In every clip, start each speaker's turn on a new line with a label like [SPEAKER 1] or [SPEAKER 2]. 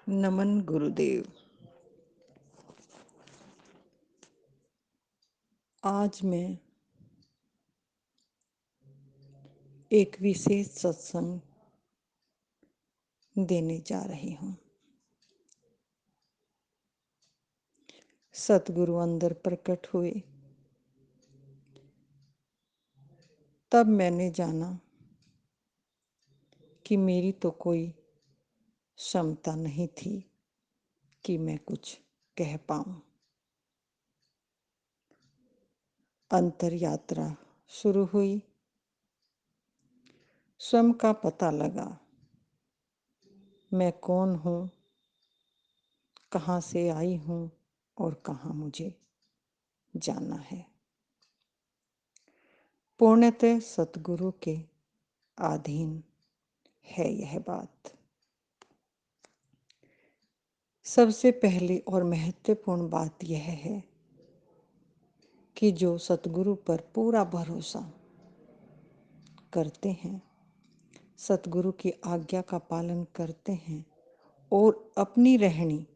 [SPEAKER 1] नमन गुरुदेव। आज मैं एक विशेष सत्संग देने जा रही हूँ। सतगुरु अंदर प्रकट हुए, तब मैंने जाना कि मेरी तो कोई क्षमता नहीं थी कि मैं कुछ कह पाऊँ। अंतर यात्रा शुरू हुई। स्वयं का पता लगा, मैं कौन हूँ, कहाँ से आई हूँ और कहाँ मुझे जाना है। पूर्णतः सतगुरु के अधीन है यह बात। सबसे पहली और महत्वपूर्ण बात यह है कि जो सतगुरु पर पूरा भरोसा करते हैं, सतगुरु की आज्ञा का पालन करते हैं और अपनी रहनी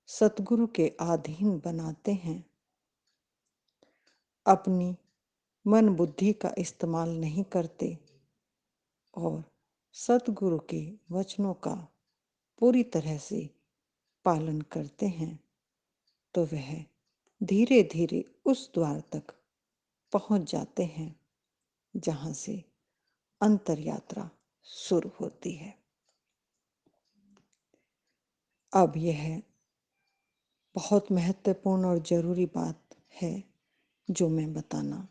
[SPEAKER 1] सतगुरु के अधीन बनाते हैं, अपनी मन बुद्धि का इस्तेमाल नहीं करते और सतगुरु के वचनों का पूरी तरह से पालन करते हैं, तो वह धीरे धीरे उस द्वार तक पहुंच जाते हैं जहां से अंतर यात्रा शुरू होती है। अब यह बहुत महत्वपूर्ण और जरूरी बात है जो मैं बताना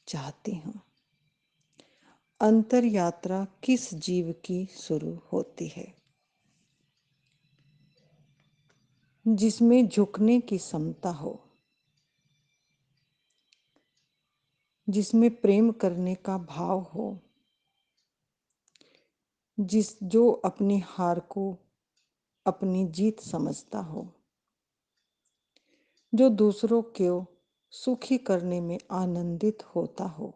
[SPEAKER 1] चाहती हूँ। अंतर यात्रा किस जीव की शुरू होती है? जिसमें झुकने की क्षमता हो, जिसमें प्रेम करने का भाव हो, जो अपनी हार को अपनी जीत समझता हो, जो दूसरों को सुखी करने में आनंदित होता हो,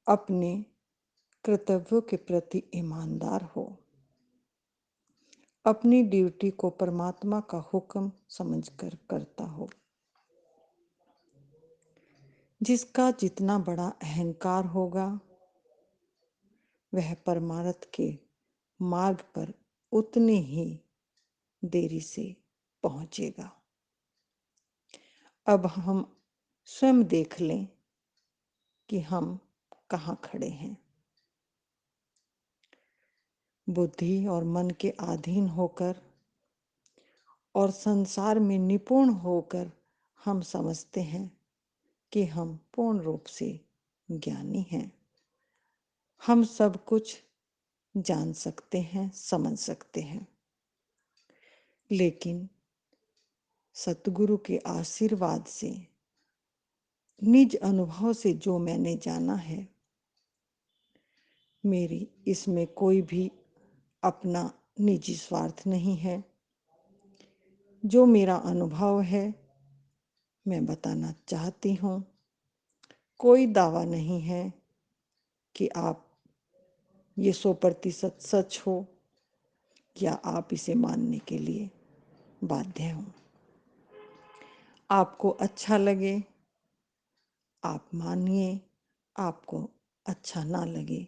[SPEAKER 1] अपने कर्तव्यों के प्रति ईमानदार हो, अपनी ड्यूटी को परमात्मा का हुक्म समझकर करता हो, जिसका जितना बड़ा अहंकार होगा वह परमार्थ के मार्ग पर उतने ही देरी से पहुंचेगा। अब हम स्वयं देख लें कि हम कहाँ खड़े हैं। बुद्धि और मन के अधीन होकर और संसार में निपुण होकर हम समझते हैं कि हम पूर्ण रूप से ज्ञानी हैं, हम सब कुछ जान सकते हैं, समझ सकते हैं। लेकिन सतगुरु के आशीर्वाद से, निज अनुभव से जो मैंने जाना है, मेरी इसमें कोई भी अपना निजी स्वार्थ नहीं है। जो मेरा अनुभव है मैं बताना चाहती हूँ। कोई दावा नहीं है कि आप ये 100% सच हो या आप इसे मानने के लिए बाध्य हो। आपको अच्छा लगे आप मानिए, आपको अच्छा ना लगे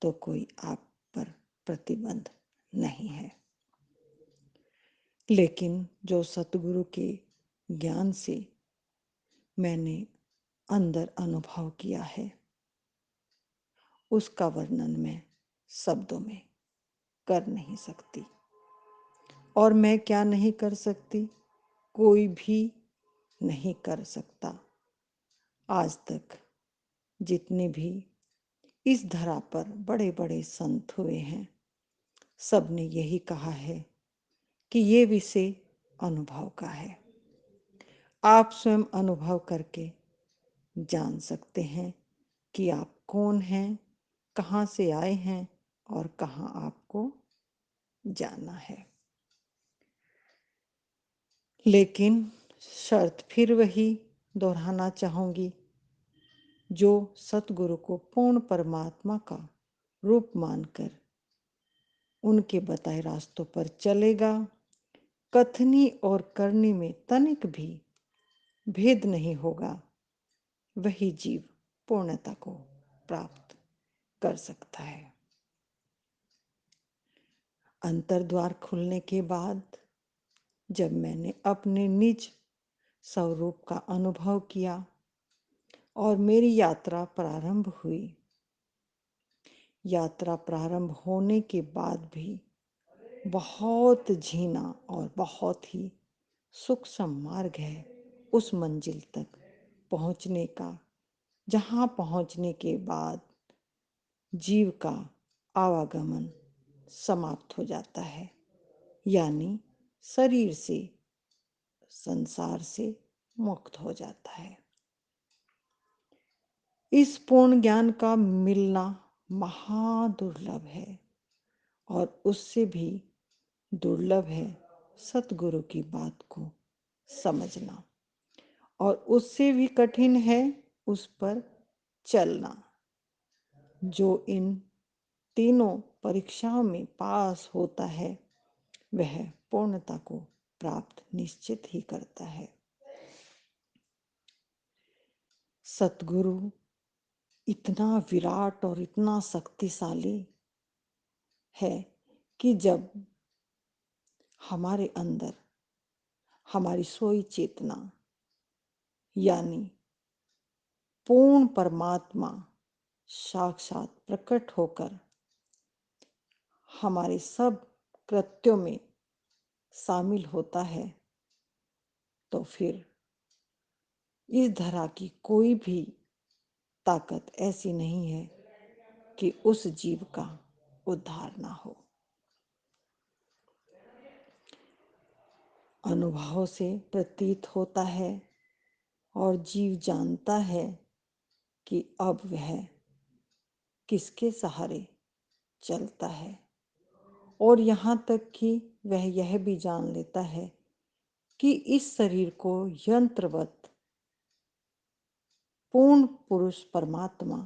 [SPEAKER 1] तो कोई आप पर प्रतिबंध नहीं है। लेकिन जो सतगुरु के ज्ञान से मैंने अंदर अनुभव किया है, उसका वर्णन मैं शब्दों में कर नहीं सकती। और मैं क्या नहीं कर सकती, कोई भी नहीं कर सकता। आज तक जितने भी इस धरा पर बड़े बड़े संत हुए हैं, सब ने यही कहा है कि ये विषय अनुभव का है। आप स्वयं अनुभव करके जान सकते हैं कि आप कौन हैं, कहाँ से आए हैं और कहाँ आपको जाना है। लेकिन शर्त फिर वही दोहराना चाहूंगी, जो सतगुरु को पूर्ण परमात्मा का रूप मानकर उनके बताए रास्तों पर चलेगा, कथनी और करनी में तनिक भी भेद नहीं होगा, वही जीव पूर्णता को प्राप्त कर सकता है। अंतर्द्वार खुलने के बाद जब मैंने अपने निज स्वरूप का अनुभव किया और मेरी यात्रा प्रारंभ हुई, यात्रा प्रारंभ होने के बाद भी बहुत झीना और बहुत ही सूक्ष्म मार्ग है उस मंजिल तक पहुंचने का, जहां पहुंचने के बाद जीव का आवागमन समाप्त हो जाता है, यानी शरीर से, संसार से मुक्त हो जाता है। इस पूर्ण ज्ञान का मिलना महादुर्लभ है और उससे भी दुर्लभ है सतगुरु की बात को समझना, और उससे भी कठिन है उस पर चलना। जो इन तीनों परीक्षाओं में पास होता है वह पूर्णता को प्राप्त निश्चित ही करता है। सतगुरु इतना विराट और इतना शक्तिशाली है कि जब हमारे अंदर हमारी सोई चेतना यानी पूर्ण परमात्मा साक्षात प्रकट होकर हमारे सब कृत्यों में शामिल होता है, तो फिर इस धरा की कोई भी ताकत ऐसी नहीं है कि उस जीव का उद्धार ना हो। अनुभव से प्रतीत होता है और जीव जानता है कि अब वह किसके सहारे चलता है, और यहाँ तक कि वह यह भी जान लेता है कि इस शरीर को यंत्रवत पूर्ण पुरुष परमात्मा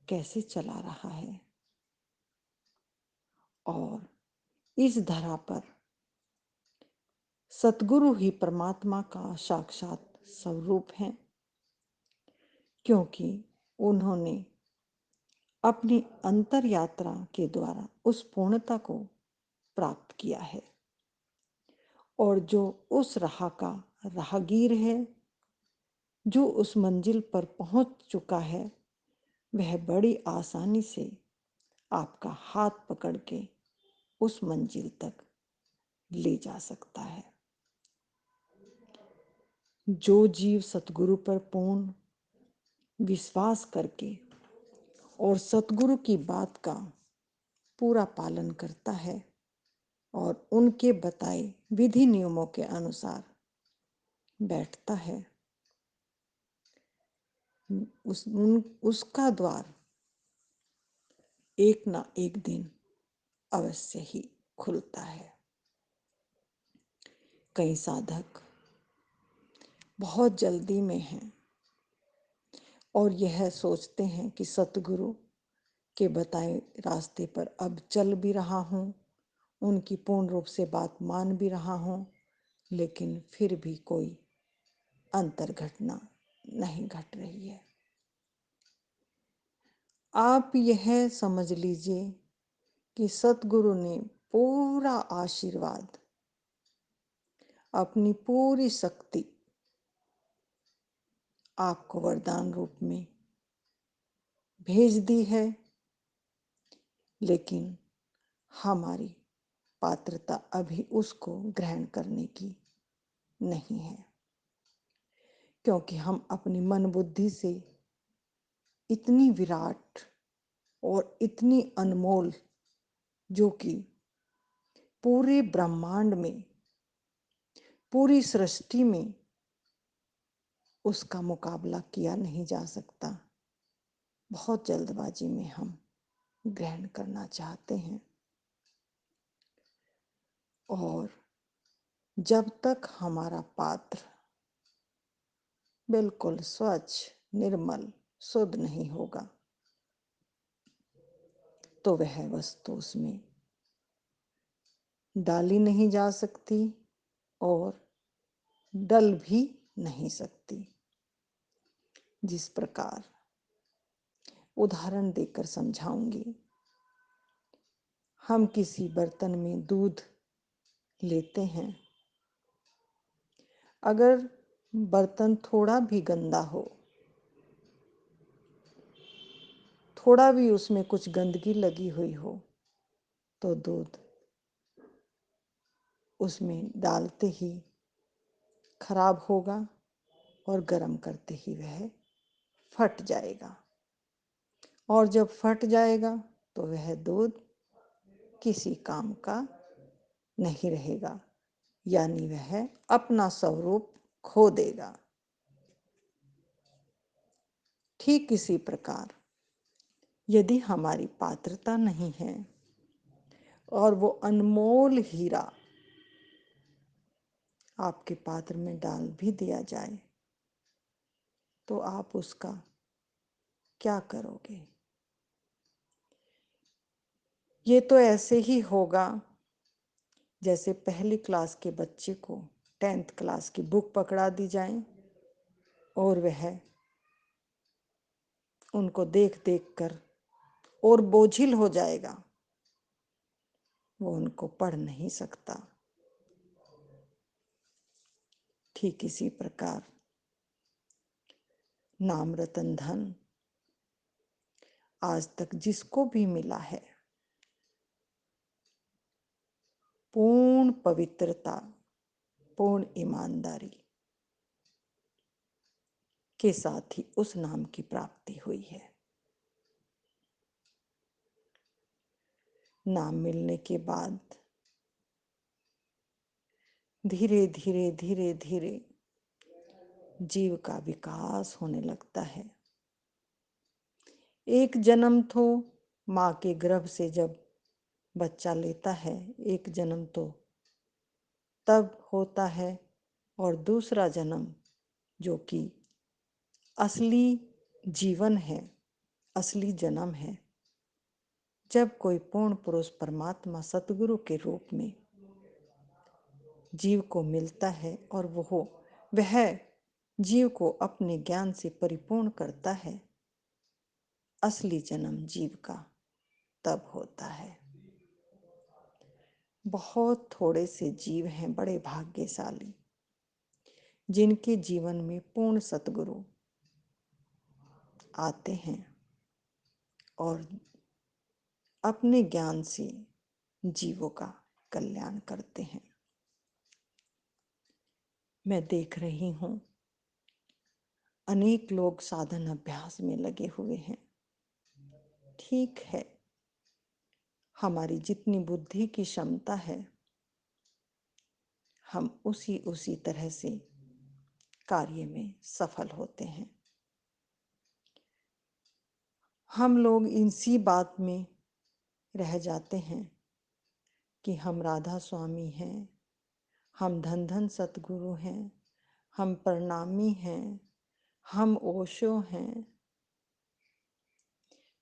[SPEAKER 1] कैसे चला रहा है, और इस धरा पर सतगुरु ही परमात्मा का साक्षात स्वरूप है, क्योंकि उन्होंने अपनी अंतर यात्रा के द्वारा उस पूर्णता को प्राप्त किया है। और जो उस राह का राहगीर है, जो उस मंजिल पर पहुंच चुका है, वह बड़ी आसानी से आपका हाथ पकड़ के उस मंजिल तक ले जा सकता है। जो जीव सतगुरु पर पूर्ण विश्वास करके और सतगुरु की बात का पूरा पालन करता है और उनके बताए विधि नियमों के अनुसार बैठता है, उसका द्वार एक ना एक दिन अवश्य ही खुलता है। कई साधक बहुत जल्दी में हैं और यह सोचते हैं कि सतगुरु के बताए रास्ते पर अब चल भी रहा हूँ, उनकी पूर्ण रूप से बात मान भी रहा हूँ, लेकिन फिर भी कोई अंतर घटना नहीं घट रही है। आप यह समझ लीजिए कि सतगुरु ने पूरा आशीर्वाद, अपनी पूरी शक्ति आपको वरदान रूप में भेज दी है, लेकिन हमारी पात्रता अभी उसको ग्रहण करने की नहीं है, क्योंकि हम अपनी मन बुद्धि से इतनी विराट और इतनी अनमोल, जो कि पूरे ब्रह्मांड में, पूरी सृष्टि में उसका मुकाबला किया नहीं जा सकता, बहुत जल्दबाजी में हम ग्रहण करना चाहते हैं। और जब तक हमारा पात्र बिल्कुल स्वच्छ, निर्मल, शुद्ध नहीं होगा, तो वह वस्तु उसमें डाली नहीं जा सकती और डल भी नहीं सकती। जिस प्रकार उदाहरण देकर समझाऊंगी। हम किसी बर्तन में दूध लेते हैं। अगर बर्तन थोड़ा भी गंदा हो, थोड़ा भी उसमें कुछ गंदगी लगी हुई हो, तो दूध उसमें डालते ही खराब होगा और गर्म करते ही वह फट जाएगा। और जब फट जाएगा तो वह दूध किसी काम का नहीं रहेगा, यानी वह अपना स्वरूप खो देगा। ठीक इसी प्रकार यदि हमारी पात्रता नहीं है और वो अनमोल हीरा आपके पात्र में डाल भी दिया जाए, तो आप उसका क्या करोगे? ये तो ऐसे ही होगा जैसे पहली क्लास के बच्चे को 10th क्लास की बुक पकड़ा दी जाए और वह उनको देख देख कर और बोझिल हो जाएगा, वो उनको पढ़ नहीं सकता। ठीक इसी प्रकार नाम रतन धन आज तक जिसको भी मिला है, पूर्ण पवित्रता, पूर्ण ईमानदारी के साथ ही उस नाम की प्राप्ति हुई है। नाम मिलने के बाद धीरे धीरे धीरे धीरे जीव का विकास होने लगता है। एक जन्म तो माँ के गर्भ से जब बच्चा लेता है, एक जन्म तो तब होता है, और दूसरा जन्म जो कि असली जीवन है, असली जन्म है, जब कोई पूर्ण पुरुष परमात्मा सतगुरु के रूप में जीव को मिलता है और वह जीव को अपने ज्ञान से परिपूर्ण करता है, असली जन्म जीव का तब होता है। बहुत थोड़े से जीव हैं बड़े भाग्यशाली, जिनके जीवन में पूर्ण सतगुरु आते हैं और अपने ज्ञान से जीवों का कल्याण करते हैं। मैं देख रही हूँ अनेक लोग साधन अभ्यास में लगे हुए हैं। ठीक है, हमारी जितनी बुद्धि की क्षमता है, हम उसी तरह से कार्य में सफल होते हैं। हम लोग इसी बात में रह जाते हैं कि हम राधा स्वामी हैं, हम धन धन सतगुरु हैं, हम प्रणामी हैं, हम ओशो हैं।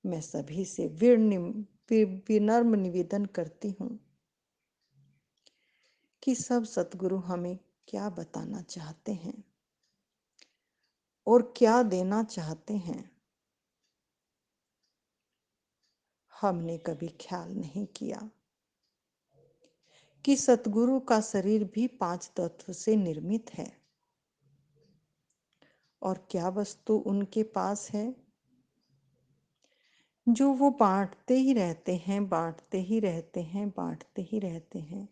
[SPEAKER 1] मैं सभी से विनम्र निवेदन करती हूँ कि सब सतगुरु हमें क्या बताना चाहते हैं और क्या देना चाहते हैं, हमने कभी ख्याल नहीं किया कि सतगुरु का शरीर भी 5 तत्व से निर्मित है। और क्या वस्तु उनके पास है जो वो बांटते ही रहते हैं, बांटते ही रहते हैं, बांटते ही रहते हैं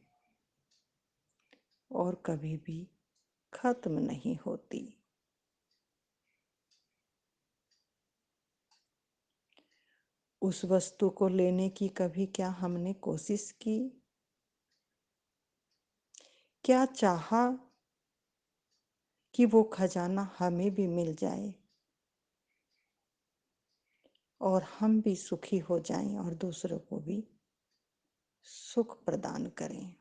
[SPEAKER 1] और कभी भी खत्म नहीं होती। उस वस्तु को लेने की कभी क्या हमने कोशिश की? क्या चाहा कि वो खजाना हमें भी मिल जाए और हम भी सुखी हो जाएं और दूसरों को भी सुख प्रदान करें?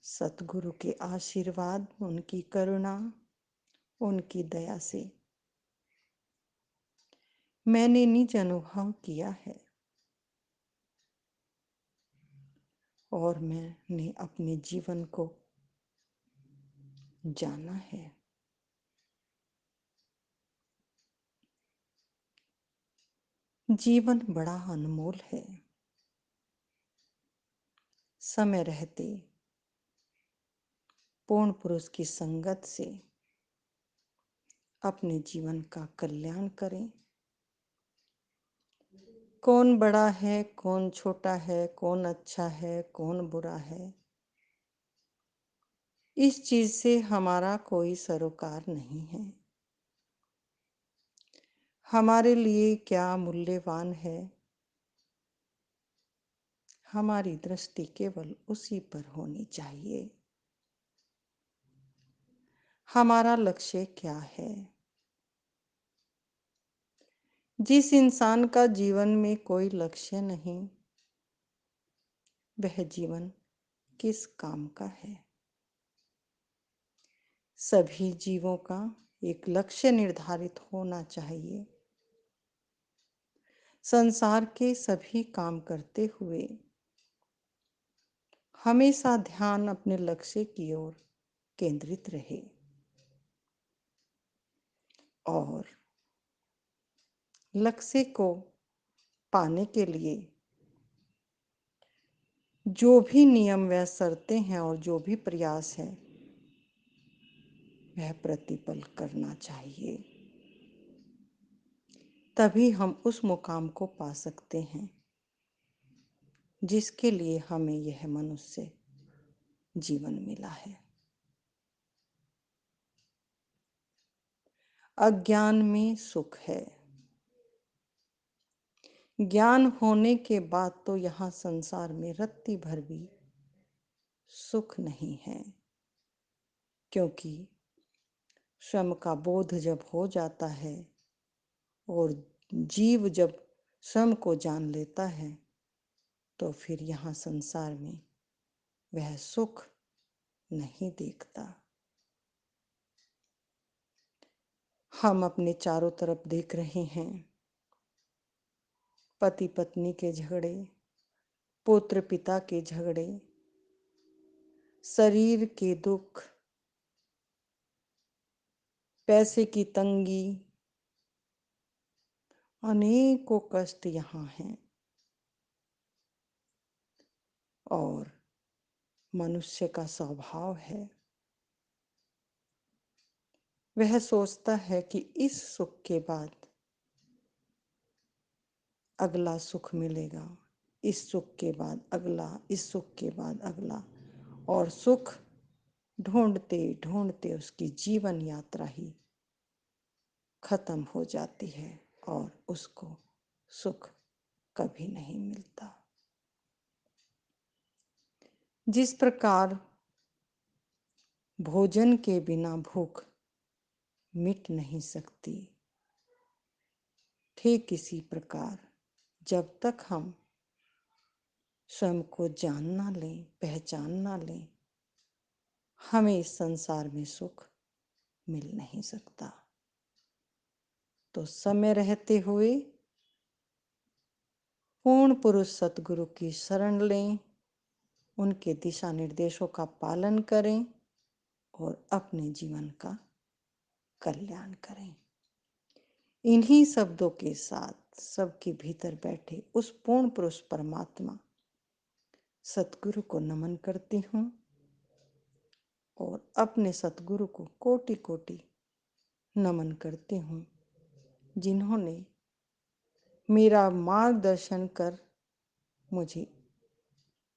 [SPEAKER 1] सतगुरु के आशीर्वाद, उनकी करुणा, उनकी दया से मैंने निज अनुभव किया है और मैंने अपने जीवन को जाना है। जीवन बड़ा अनमोल है। समय रहते पूर्ण पुरुष की संगत से अपने जीवन का कल्याण करें। कौन बड़ा है, कौन छोटा है, कौन अच्छा है, कौन बुरा है, इस चीज से हमारा कोई सरोकार नहीं है। हमारे लिए क्या मूल्यवान है, हमारी दृष्टि केवल उसी पर होनी चाहिए। हमारा लक्ष्य क्या है? जिस इंसान का जीवन में कोई लक्ष्य नहीं, वह जीवन किस काम का है? सभी जीवों का एक लक्ष्य निर्धारित होना चाहिए। संसार के सभी काम करते हुए हमेशा ध्यान अपने लक्ष्य की ओर केंद्रित रहे और लक्ष्य को पाने के लिए जो भी नियम व शर्तें हैं और जो भी प्रयास है वह प्रतिपल करना चाहिए। तभी हम उस मुकाम को पा सकते हैं जिसके लिए हमें यह मनुष्य जीवन मिला है। अज्ञान में सुख है। ज्ञान होने के बाद तो यहाँ संसार में रत्ती भर भी सुख नहीं है, क्योंकि स्वयं का बोध जब हो जाता है और जीव जब स्वयं को जान लेता है तो फिर यहाँ संसार में वह सुख नहीं देखता। हम अपने चारों तरफ देख रहे हैं, पति पत्नी के झगड़े, पुत्र पिता के झगड़े, शरीर के दुख, पैसे की तंगी, अनेकों कष्ट यहाँ हैं। और मनुष्य का स्वभाव है, वह सोचता है कि इस सुख के बाद अगला सुख मिलेगा, इस सुख के बाद अगला, इस सुख के बाद अगला, और सुख ढूंढते ढूंढते उसकी जीवन यात्रा ही खत्म हो जाती है और उसको सुख कभी नहीं मिलता। जिस प्रकार भोजन के बिना भूख मिट नहीं सकती, ठीक इसी प्रकार जब तक हम स्वयं को जान ना लें, पहचान ना लें, हमें इस संसार में सुख मिल नहीं सकता। तो समय रहते हुए पूर्ण पुरुष सतगुरु की शरण लें, उनके दिशा निर्देशों का पालन करें और अपने जीवन का कल्याण करें। इन्हीं शब्दों के साथ सबके भीतर बैठे उस पूर्ण पुरुष परमात्मा सतगुरु को नमन करती हूँ और अपने सतगुरु को कोटि कोटि नमन करती हूँ, जिन्होंने मेरा मार्गदर्शन कर मुझे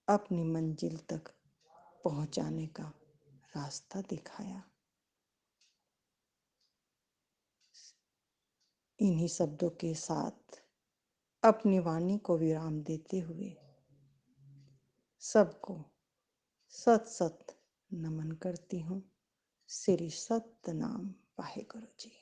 [SPEAKER 1] अपनी मंजिल तक पहुंचाने का रास्ता दिखाया। इन्हीं शब्दों के साथ अपनी वाणी को विराम देते हुए सबको सत सत नमन करती हूँ। श्री सतनाम वाहेगुरु जी।